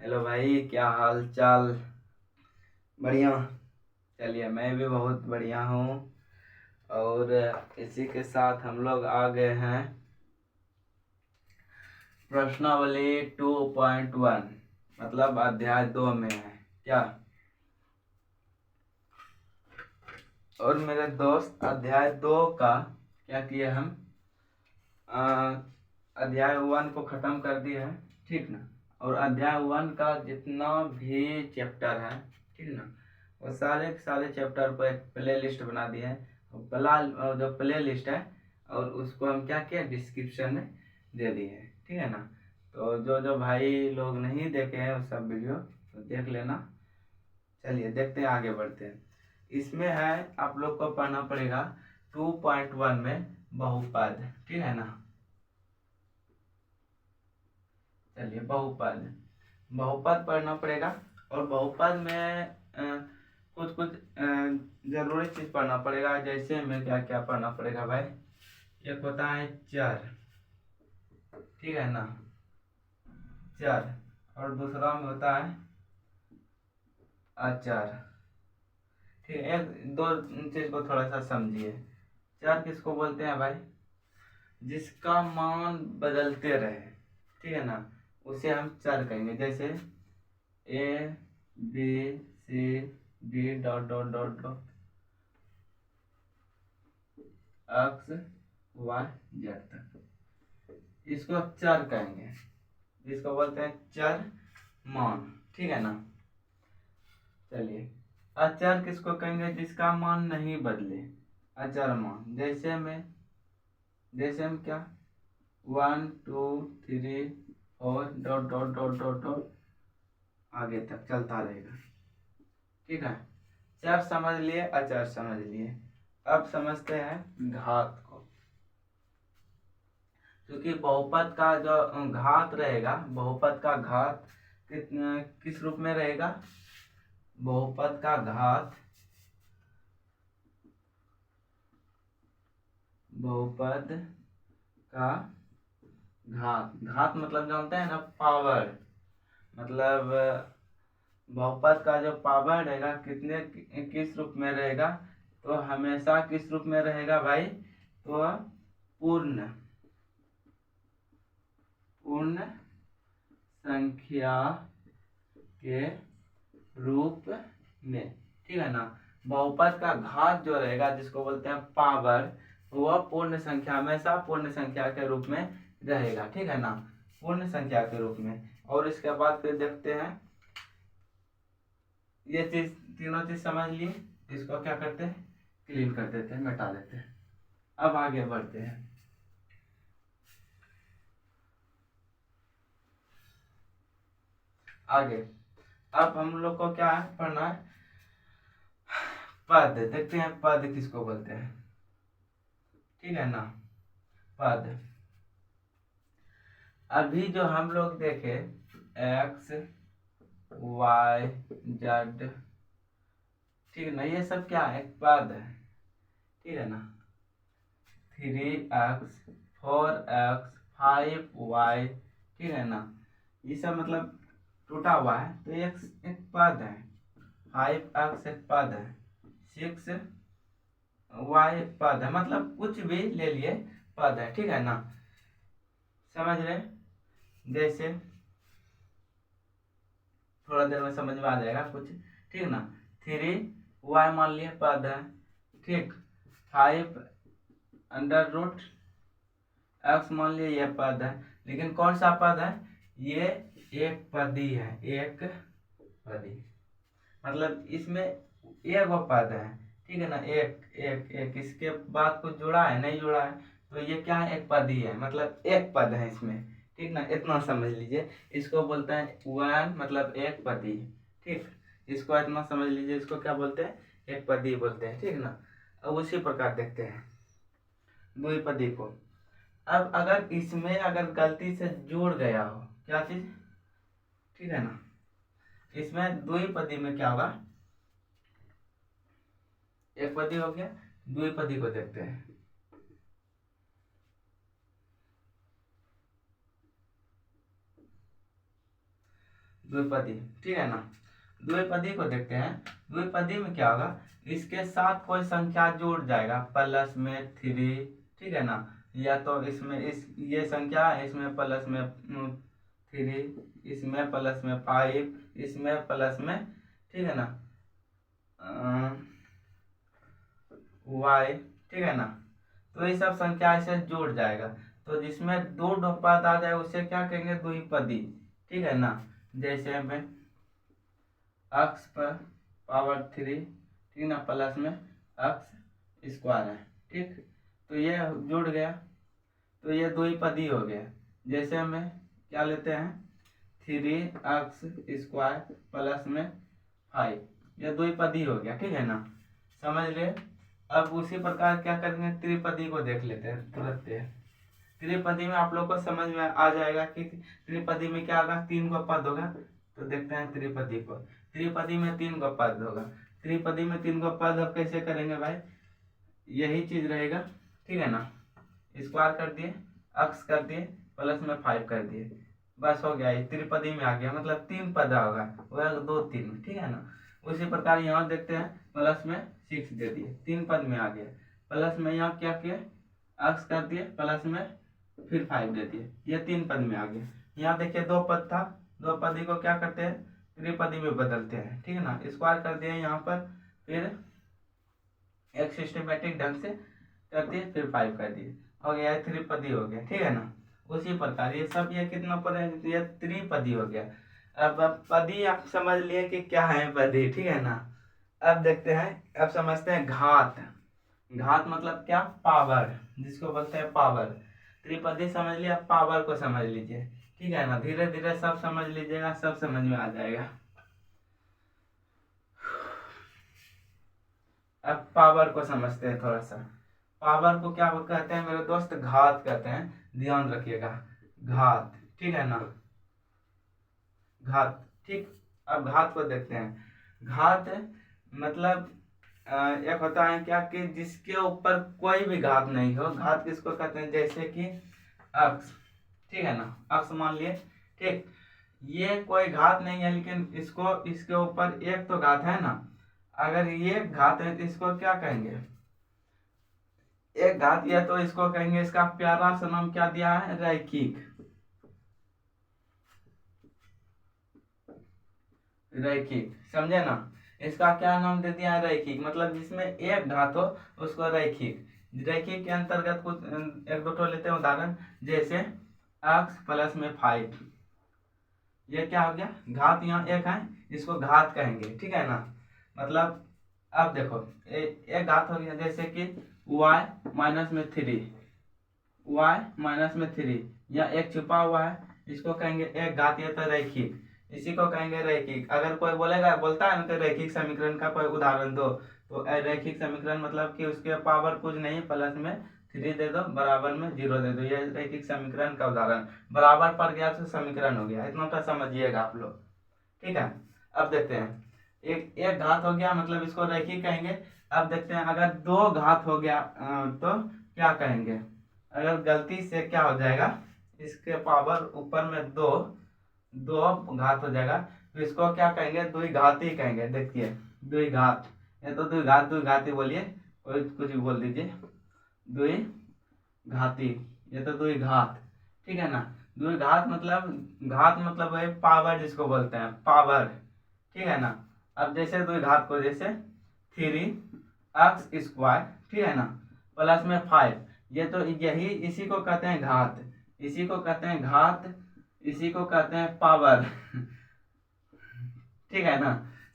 Hello भाई, क्या हाल चाल। बढ़िया। चलिए, मैं भी बहुत बढ़िया हूँ। और इसी के साथ हम लोग आ गए हैं प्रश्नावली 2.1, मतलब अध्याय 2 में है क्या। और मेरे दोस्त अध्याय 2 का क्या किए हम, अध्याय 1 को ख़त्म कर दिए हैं, ठीक ना। और अध्याय 1 का जितना भी चैप्टर है, ठीक ना, वो सारे के सारे चैप्टर को एक प्ले लिस्ट बना दिए हैं। जो प्ले लिस्ट है, और उसको हम क्या किया, डिस्क्रिप्शन में दे दिए हैं, ठीक है ना। तो जो जो भाई लोग नहीं देखे हैं वो सब वीडियो तो देख लेना। चलिए देखते हैं, आगे बढ़ते हैं। इसमें है, आप लोग को पढ़ना पड़ेगा 2.1 में बहुपद, ठीक है ना। चलिए, बहुपद बहुपद पढ़ना पड़ेगा। और बहुपद में कुछ कुछ जरूरी चीज पढ़ना पड़ेगा। जैसे में क्या क्या पढ़ना पड़ेगा भाई, एक होता है चर, ठीक है ना, चर। और दूसरा में होता है अचर, ठीक है। एक दो चीज को थोड़ा सा समझिए। चर किसको बोलते हैं भाई, जिसका मान बदलते रहे, ठीक है ना, उसे हम चर कहेंगे। जैसे A B C D dot dot dot dot X Y Z तक, इसको चर कहेंगे, जिसको बोलते हैं चर मान, ठीक है ना। चलिए, अचर किसको कहेंगे, जिसका मान नहीं बदले, अचर मान। जैसे में क्या, 1 2 3 4 dot dot dot dot dot आगे तक चलता रहेगा, ठीक है। चर समझ लिए, अचर समझ लिए। अब समझते हैं घात को। क्योंकि बहुपद का जो घात रहेगा, बहुपद का घात किस रूप में रहेगा, बहुपद का घात, बहुपद का घात, घात मतलब जानते हैं ना, पावर। मतलब बहुपद का जो पावर रहेगा, किस रूप में रहेगा, तो हमेशा किस रूप में रहेगा भाई, तो पूर्ण पूर्ण संख्या के रूप में, ठीक है ना। बहुपद का घात जो रहेगा, जिसको बोलते हैं पावर, वह पूर्ण संख्या, हमेशा पूर्ण संख्या के रूप में रहेगा, ठीक है ना, पूर्ण संख्या के रूप में। और इसके बाद फिर देखते हैं, ये चीज, तीनों चीज समझ लिए। इसको क्या करते हैं, क्लीन कर देते हैं, मिटा देते हैं। अब आगे बढ़ते हैं। आगे अब हम लोग को क्या है, पढ़ना है पद। देखते हैं पद किसको बोलते हैं, ठीक है ना। पद, अभी जो हम लोग देखे, एक्स वाई जेड, ठीक है ना, ये सब क्या है, पद है, ठीक है ना। 3x 4x 5y, ठीक है ना, ये सब मतलब टूटा हुआ है, तो एक पद है। 5x एक पद है, 6y एक पद है, मतलब कुछ भी ले लिए पद है, ठीक है ना। समझ रहे, जैसे थोड़ा देर में समझ में आ जाएगा कुछ, ठीक ना। 3y मान लिए पद है, ठीक। 5 अंडर रूट एक्स मान लिए ये पद है, लेकिन कौन सा पद है, ये एक पदी है, एक पदी, मतलब इसमें एक वो पद है, ठीक है ना। एक एक एक इसके बाद कुछ जुड़ा है, नहीं जुड़ा है, तो ये क्या है, एक पदी है, मतलब एक पद है इसमें, ठीक ना। इतना समझ लीजिए। इसको बोलते हैं वन, मतलब एक पदी, ठीक। इसको इतना समझ लीजिए, इसको क्या बोलते हैं, एक पदी बोलते हैं, ठीक ना। अब उसी प्रकार देखते हैं द्विपदी को। अब अगर इसमें अगर गलती से जुड़ गया हो, क्या चीज, ठीक है ना, इसमें द्विपदी में क्या होगा, एक पदी हो गया, द्विपदी को देखते हैं। द्विपदी, ठीक है ना। द्विपदी को देखते हैं। द्विपदी में क्या होगा, इसके साथ कोई संख्या जुड़ जाएगा, प्लस में 3, ठीक है ना, या तो इसमें ये संख्या, इसमें प्लस में 3, इसमें प्लस में 5, इसमें प्लस में, ठीक है ना, y, ठीक है ना। तो ये सब संख्या ऐसे जुड़ जाएगा, तो जिसमें दो पद आ जाए उसे क्या कहेंगे, द्विपदी, ठीक है ना। जैसे में x पर पावर 3, ठीक ना, प्लस में x स्क्वायर है, ठीक। तो ये जुड़ गया, तो ये द्विपदी हो गया। जैसे हमें क्या लेते हैं, 3x स्क्वायर प्लस में 5, यह द्विपदी हो गया, ठीक है ना, समझ लिए। अब उसी प्रकार क्या करेंगे, त्रिपदी को देख लेते हैं तुरंत। त्रिपदी में आप लोग को समझ में आ जाएगा कि त्रिपदी में क्या होगा, 3 गो पद होगा। तो देखते हैं त्रिपदी को। त्रिपदी में 3 गो पद होगा। त्रिपदी में 3 गो पद अब कैसे करेंगे भाई, यही चीज रहेगा, ठीक है ना। स्क्वायर कर दिए, x कर दिए, प्लस में 5 कर दिए, बस हो गया, ये त्रिपदी में आ गया, मतलब 3 पद होगा, वह 2 3, ठीक है ना। उसी प्रकार यहाँ देखते हैं, प्लस में 6 दे दिए, 3 पद में आ गया। प्लस में यहाँ क्या किए, x कर दिए, प्लस में फिर 5 दे दिए, ये 3 पद में आ गया। यहाँ देखिए 2 पद था, 2 पदी को क्या करते हैं, त्रिपदी में बदलते हैं, ठीक है ना। स्क्वायर कर दिए यहाँ पर, फिर एक सिस्टमेटिक ढंग से कर दिए, फिर 5 कर दिए, हो गया, त्रिपदी हो गया, ठीक है ना। उसी प्रकार ये सब, ये कितना पद है, ये त्रिपदी हो गया। अब पदी आप समझ लिए कि क्या है पदी, ठीक है ना। अब देखते हैं, अब समझते हैं घात। घात मतलब क्या, पावर, जिसको बोलते हैं पावर। त्रिपदी समझ लिया, पावर को समझ लीजिए, ठीक है ना। धीरे धीरे सब समझ लीजिएगा, सब समझ में आ जाएगा। अब पावर को समझते हैं थोड़ा सा। पावर को क्या कहते हैं मेरे दोस्त, घात कहते हैं, ध्यान रखिएगा, घात, ठीक है ना, घात, ठीक। अब घात को देखते हैं। घात मतलब एक होता है क्या कि जिसके ऊपर कोई भी घात नहीं हो, घात किसको कहते हैं, जैसे कि अक्स, ठीक है ना, अक्स मान लिए, ठीक। ये कोई घात नहीं है, लेकिन इसको, इसके ऊपर एक तो घात है ना, अगर ये घात है तो इसको क्या कहेंगे, एक घात, या तो इसको कहेंगे, इसका प्यारा सा नाम क्या दिया है, रैखिक, रैखिक, समझे ना। इसका क्या नाम दे दिया है, रैखिक, मतलब जिसमें एक घात हो उसको रैखिक। रैखिक के अंतर्गत कुछ एक दो लेते हैं उदाहरण, जैसे x प्लस में 5, ये क्या हो गया, घात यहाँ एक है, इसको घात कहेंगे, ठीक है ना। मतलब अब देखो, एक घात हो गया, जैसे कि y माइनस में 3, y माइनस में 3, या एक छुपा हुआ है, इसको कहेंगे एक घात, ये तो रैखिक, इसी को कहेंगे रैखिक। अगर कोई बोलेगा, बोलता है ना कि रैखिक समीकरण का कोई उदाहरण दो, तो रैखिक समीकरण मतलब कि उसके पावर कुछ नहीं, प्लस में 3 दे दो, बराबर में 0 दे दो, ये रैखिक समीकरण का उदाहरण। बराबर पड़ गया तो समीकरण हो गया, इतना तो समझिएगा आप लोग, ठीक है। अब देखते हैं, एक घात हो गया, मतलब इसको रैखिक कहेंगे। अब देखते हैं, अगर 2 घात हो गया तो क्या कहेंगे, अगर गलती से क्या हो जाएगा, इसके पावर ऊपर में 2 घात हो जाएगा, तो इसको क्या कहेंगे, द्विघाती कहेंगे। देखिए द्विघात, ये तो द्विघाती बोलिए, कोई कुछ भी बोल दीजिए, द्विघाती, ये तो द्विघात, ठीक है ना। द्विघात मतलब, घात मतलब है पावर, जिसको बोलते हैं पावर, ठीक है ना। अब जैसे द्विघात को, जैसे 3x स्क्वायर, ठीक है ना, प्लस में 5, ये तो यही, इसी को कहते हैं घात, इसी को कहते हैं घात, इसी को कहते हैं पावर, ठीक है ना,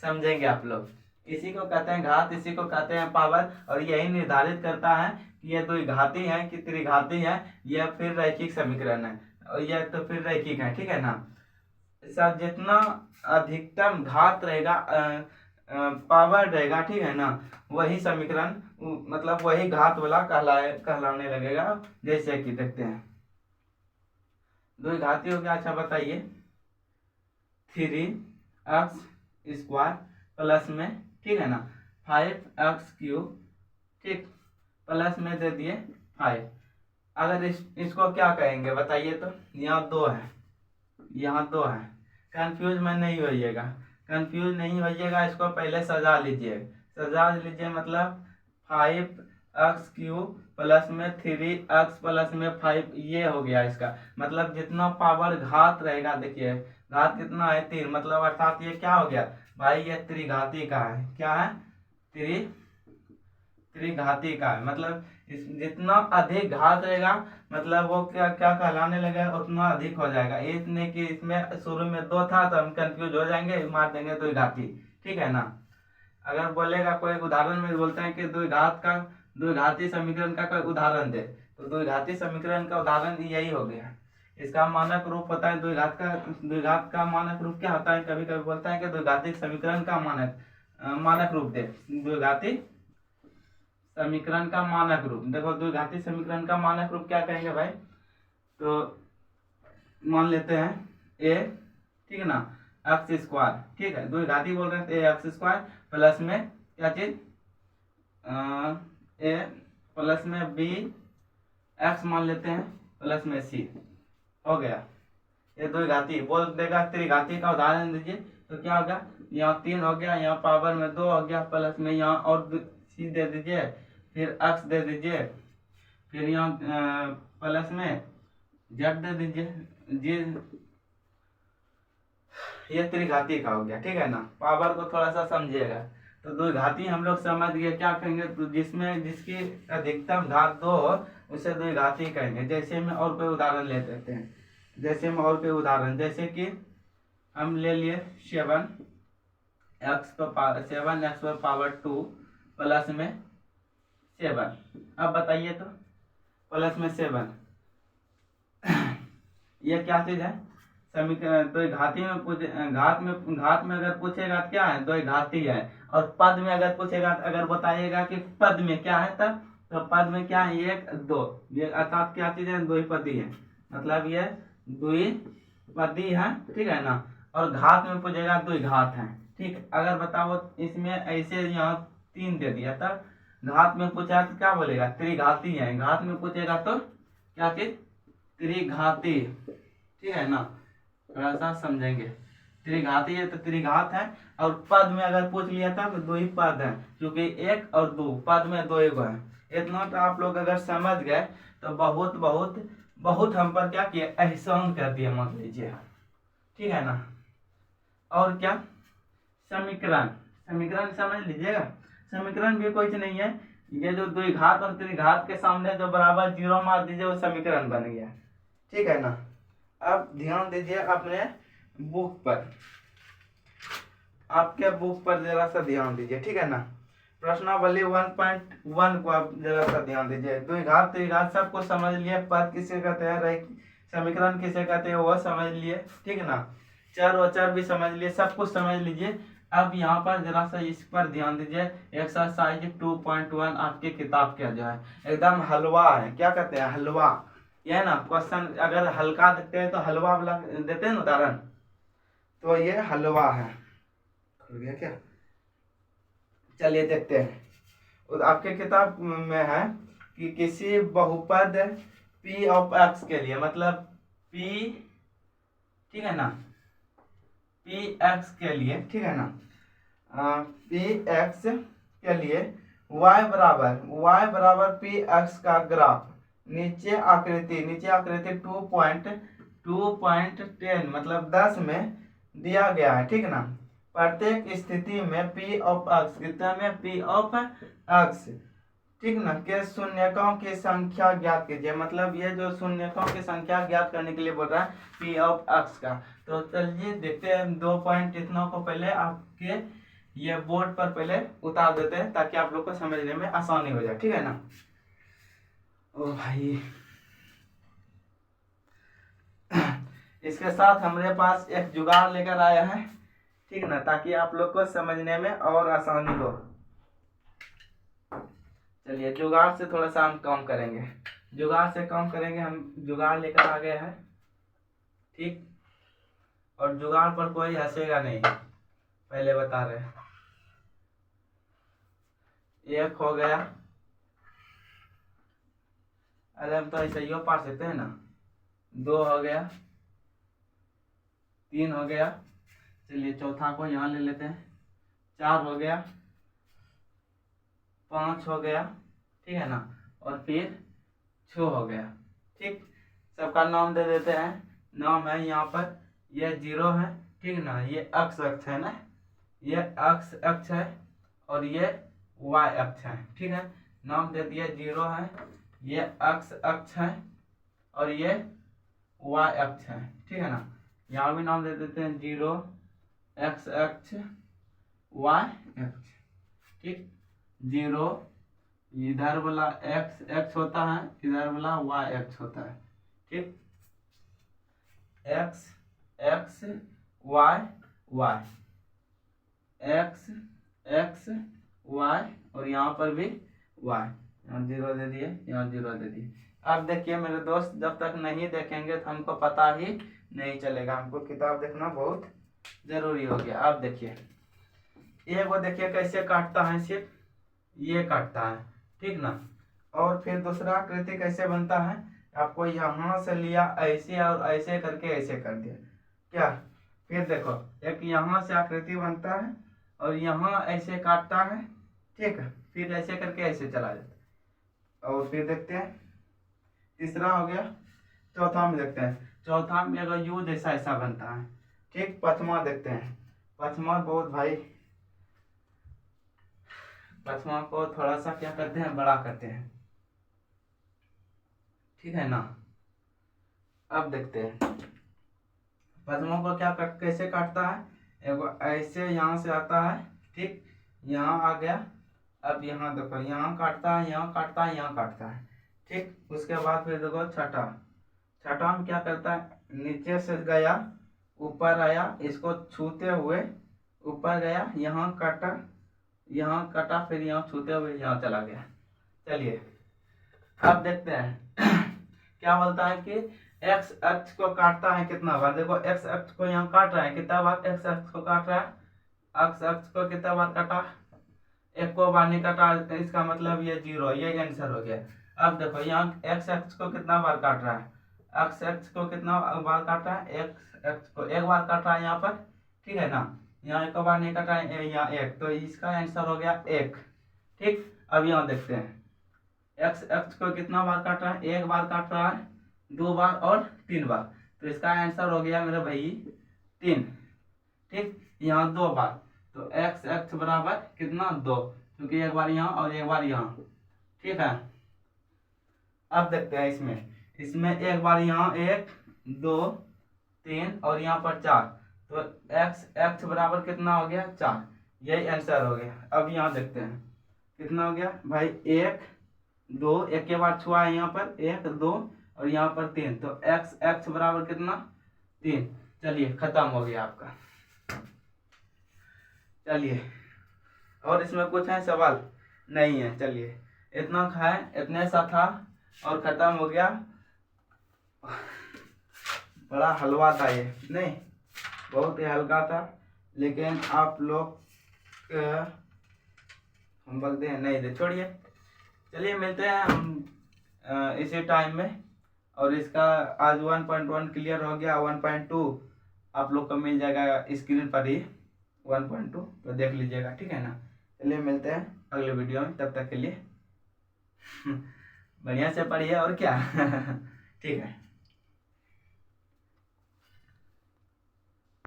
समझेंगे आप लोग। इसी को कहते हैं घात, इसी को कहते हैं पावर, और यही निर्धारित करता है कि ये द्विघाती है कि त्रिघाती है, या फिर रैखिक समीकरण है, और यह तो फिर रैखिक है, ठीक है ना। सब जितना अधिकतम घात रहेगा, पावर रहेगा, ठीक है ना, वही समीकरण, मतलब वही घात वाला कहलाने लगेगा। जैसे कि देखते हैं, द्विघाती हो गया, अच्छा बताइए, 3x स्क्वायर प्लस में, ठीक है ना, 5x3, ठीक, प्लस में दे दिए 5। अगर इसको क्या कहेंगे बताइए तो, यहाँ 2 है, यहाँ 2 है, कंफ्यूज में नहीं होइएगा, कंफ्यूज नहीं होइएगा। इसको पहले सजा लीजिए, सजा लीजिए मतलब 5x³ प्लस में 3x प्लस में 5, ये हो गया इसका मतलब। जितना पावर घात रहेगा, देखिए घात कितना है 3, मतलब अर्थात ये क्या हो गया भाई, ये त्रिघाती का है। क्या है? त्रिघाती का है, मतलब जितना अधिक घात रहेगा मतलब वो क्या क्या कहलाने लगेगा, उतना अधिक हो जाएगा। इसने कि इसमें शुरू में 2 था तो हम कंफ्यूज हो जाएंगे, मार देंगे द्विघाती, ठीक है ना। अगर बोलेगा कोई उदाहरण में बोलते हैं कि द्विघाती समीकरण का कोई उदाहरण दे, तो द्विघाती समीकरण का उदाहरण यही हो गया। इसका मानक रूप होता है द्विघात का मानक रूप क्या होता है, कभी कभी बोलता है कि द्विघाती समीकरण का मानक रूप दे। द्विघाती समीकरण का मानक रूप देखो, द्विघाती समीकरण का मानक रूप क्या कहेंगे भाई, तो मान लेते हैं a, ठीक है ना, x², ठीक है। द्विघाती बोल रहे हैं तो a x² प्लस में क्या चीज a प्लस में b x मान लेते हैं प्लस में c, हो गया। ये द्विघाती बोल देगा। त्रिघाती का उदाहरण दीजिए तो क्या होगा, यहाँ 3 हो गया, यहाँ पावर में 2 हो गया, प्लस में यहाँ और c दे दीजिए, फिर x दे दीजिए, फिर यहाँ प्लस में z दे दीजिए। ये त्रिघाती का हो गया, ठीक है ना। पावर को थोड़ा सा समझिएगा। तो द्विघाती हम लोग समझ गए, क्या कहेंगे, तो जिसकी अधिकतम घात 2 हो उसे द्विघाती कहेंगे। जैसे में और कोई उदाहरण ले लेते हैं, जैसे में और कोई उदाहरण, जैसे कि हम ले लिए 7x पर पावर 2 प्लस में 7। अब बताइए तो प्लस में 7 ये क्या चीज है, समीकरण। तो घाती में पूछे, घात में अगर पूछेगा तो क्या है, द्विघाती है। और पद में अगर पूछेगा, अगर बताइएगा कि पद में क्या है, तब तो पद में क्या है, 1 2, ये अर्थात क्या चीज है, द्विपदी है, मतलब ये द्विपदी है, ठीक है ना। और घात में पूछेगा द्विघात है, ठीक। अगर बताओ इसमें ऐसे यहाँ 3 दे दिया, तब घात में पूछा तो क्या बोलेगा, त्रिघाती है। घात में पूछेगा तो क्या चीज, त्रिघाती, ठीक है ना। थोड़ा सा समझेंगे, त्रिघाती है तो त्रिघात है। और पद में अगर पूछ लिया था तो द्विपद है, क्योंकि 1 और 2 पद में 2 एगो है। इतना तो आप लोग अगर समझ गए तो बहुत बहुत बहुत हम पर क्या किया, एहसान कर दिया, मान लीजिए, ठीक है ना। और क्या, समीकरण समझ लीजिएगा। समीकरण भी कुछ नहीं है, ये जो द्विघात और त्रिघात के सामने जो बराबर 0 मार दीजिए वो समीकरण बन गया, ठीक है ना। अब ध्यान दीजिए अपने बुक पर, आपके बुक पर जरा सा ध्यान दीजिए, ठीक है ना। प्रश्नावली 1.1 को आप जरा सा ध्यान दीजिए। द्विघात त्रिघात सब कुछ समझ लिए, पद किसे कहते हैं, समीकरण किसे कहते हैं वो समझ लिए, ठीक है ना। चर व चर भी समझ लिए, सब कुछ समझ लीजिए। अब यहाँ पर जरा सा इस पर ध्यान दीजिए। एक्सरसाइज 2.1 आपकी किताब का जो है एकदम हलवा है, क्या कहते हैं, हलवा। यह ना क्वेश्चन अगर हल्का देखते हैं तो हलवा वाला देते हैं ना उदाहरण, तो ये हलवा है। खुल गया क्या, चलिए देखते हैं। और आपके किताब में है कि किसी बहुपद p ऑफ x के लिए, मतलब p, ठीक है ना, p x के लिए, ठीक है ना, p x के लिए y बराबर p x का ग्राफ नीचे आकृति 2.10 मतलब 10 में दिया गया है, ठीक है ना। प्रत्येक स्थिति में p ऑफ x कितना में, p ऑफ x, ठीक ना, के शून्यकों की संख्या ज्ञात कीजिए। मतलब ये जो शून्यकों की संख्या ज्ञात करने के लिए बोल रहा है p ऑफ x का। तो चलिए देखते हैं, 2 पॉइंट इतनों को पहले आपके ये बोर्ड पर पहले उतार देते हैं ताकि आप लोग को समझने में आसानी हो जाए, ठीक है ना। ओ भाई, इसके साथ हमारे पास एक जुगाड़ लेकर आया है, ठीक ना, ताकि आप लोग को समझने में और आसानी हो। चलिए जुगाड़ से थोड़ा सा हम काम करेंगे, हम जुगाड़ लेकर आ गए हैं, ठीक। और जुगाड़ पर कोई हंसेगा नहीं, पहले बता रहे हैं। 1 हो गया, अरे हम तो ऐसे ही पार सकते हैं ना। 2 हो गया, 3 हो गया। चलिए चौथा को यहाँ ले लेते हैं, 4 हो गया, 5 हो गया, ठीक है ना, और फिर 6 हो गया। ठीक, सबका नाम दे देते हैं। नाम है यहाँ पर, ये 0 है, ठीक ना, ये अक्ष है ना, ये अक्ष है और ये वाई अक्ष है, ठीक है। नाम दे दिया, 0 है, ये अक्ष है और ये वाई अक्ष है, ठीक है ना। यहाँ भी नाम दे देते हैं, 0 x अक्ष वाई अक्ष, ठीक। 0 इधर वाला x होता है, इधर वाला y अक्ष होता है, ठीक। x y y, x y और यहाँ पर भी y, यहाँ 0 दे दिए, यहाँ 0 दे दिए। अब देखिए मेरे दोस्त, जब तक नहीं देखेंगे तो हमको पता ही नहीं चलेगा। हमको किताब देखना बहुत जरूरी हो गया। अब देखिए, एक वो देखिए कैसे काटता है, सिर्फ ये काटता है, ठीक ना। और फिर दूसरा आकृति कैसे बनता है, आपको यहाँ से लिया ऐसे और ऐसे करके ऐसे कर दिया क्या। फिर देखो, एक यहाँ से आकृति बनता है और यहाँ ऐसे काटता है, ठीक है, फिर ऐसे करके ऐसे चला जाता है। और फिर देखते हैं, तीसरा हो गया। चौथा में देखते हैं, चौथा में अगर यू जैसा ऐसा बनता है, ठीक। पांचवा देखते हैं, पांचवा बहुत भाई, पांचवा को थोड़ा सा क्या करते हैं, बड़ा करते हैं, ठीक है ना। अब देखते हैं पांचवा को क्या कैसे काटता है, एगो ऐसे यहाँ से आता है, ठीक, यहाँ आ गया। अब यहाँ देखो, यहाँ काटता है, यहाँ काटता है, यहाँ काटता है, ठीक। उसके बाद फिर देखो छठा में क्या करता है, नीचे से गया, ऊपर आया, इसको छूते हुए ऊपर गया, यहाँ काटा, फिर यहाँ छूते हुए यहाँ चला गया। चलिए अब देखते हैं क्या बोलता है कि x अक्ष को काटता है कितना बार। देखो x अक्ष को यहाँ काट रहा है, कितना बार x अक्ष को काट रहा है, x अक्ष को कितना बार काटा, एक को बार नहीं काटा, इसका मतलब ये 0, ये आंसर हो गया। अब देखो यहाँ x अक्ष को कितना बार काट रहा है, x अक्ष को कितना बार काट रहा है, x अक्ष को एक बार काट रहा है यहाँ पर, ठीक है ना। यहाँ एक बार नहीं काटा है, यहाँ एक, तो इसका आंसर हो गया 1, ठीक। अब यहाँ देखते हैं, x अक्ष को कितना बार काट रहा है, एक बार काट रहा है, 2 बार और 3 बार, तो इसका आंसर हो गया मेरे भाई 3, ठीक। यहाँ 2 बार, तो x अक्ष बराबर कितना 2, क्योंकि एक बार यहाँ और एक बार यहाँ, ठीक है। अब देखते हैं इसमें एक बार यहाँ 1 2 3 और यहाँ पर 4, तो x अक्ष बराबर कितना हो गया 4, यही आंसर हो गया। अब यहाँ देखते हैं कितना हो गया भाई, 1 2, एक के बाद छुआ है यहाँ पर 1 2 और यहाँ पर 3, तो x अक्ष बराबर कितना 3। चलिए खत्म हो गया आपका। चलिए और इसमें कुछ है सवाल नहीं है, चलिए इतना खाए, इतने सा था और खत्म हो गया। बड़ा हलवा था ये, नहीं बहुत ही हल्का था, लेकिन आप लोग हम बोलते हैं नहीं दे, छोड़िए। चलिए मिलते हैं हम इसी टाइम में। और इसका आज 1.1 क्लियर हो गया, 1.2 आप लोग को मिल जाएगा स्क्रीन पर ही, 1.2 तो देख लीजिएगा, ठीक है ना। चलिए मिलते हैं अगले वीडियो में, तब तक के लिए बढ़िया से पढ़िए और क्या ठीक है।